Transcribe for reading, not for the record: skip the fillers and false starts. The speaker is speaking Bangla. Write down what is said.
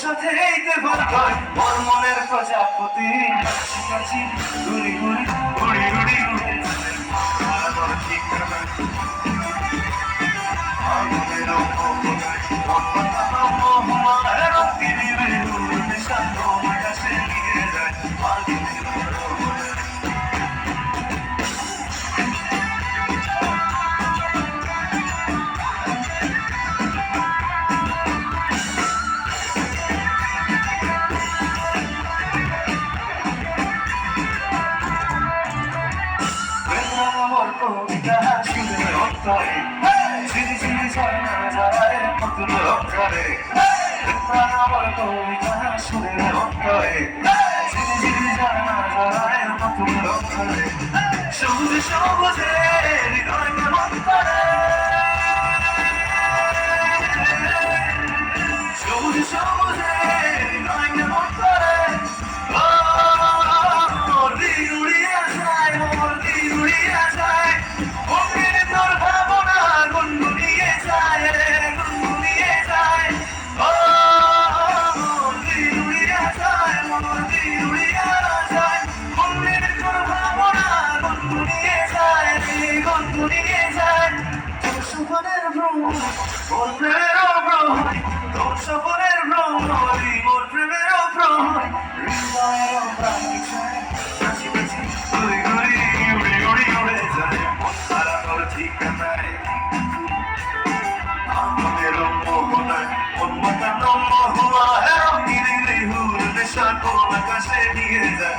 সাথে এইতে ভয় ওর মনের প্রজাপতি কাছি কাছি ঘুরি ঘুরি ঘুরি ঘুরি উড়ে যায় আমার ঠিকানা আগুনের মোহনায় মনমতানো মোহমায় রক্তি দিবে উড়ে শান্ত আকাশে নিয়ে যায় আগুনের মোহনায় আমার কবিতা শুনে অন্তরে ঝিরি ঝিরি ঝর্ণা যায় নতুন অন্তরে আমার কবিতা শুনে অন্তরে ঝিরি ঝিরি ঝর্ণা যায় নতুন অন্তরে সবুজ সবুজে হৃদয় অন্তরে সবুজ সবুজে হৃদয় অন্তরে সফরের ভ্রমণ ওর প্রেমের ভ্রমণ তোর সফরের ভ্রমণ ওর প্রেমের ভ্রমণ হৃদয়ের প্রাণী কাছি কাছি ঘুরি ঘুরি উড়ি উড়ি উড়ে যায় মন হারানোর ঠিকানায় আমাদের মোহনায় মনমতানো মোহমায় রঙিন হুর নেশা কোন আকাশে নিয়ে যায়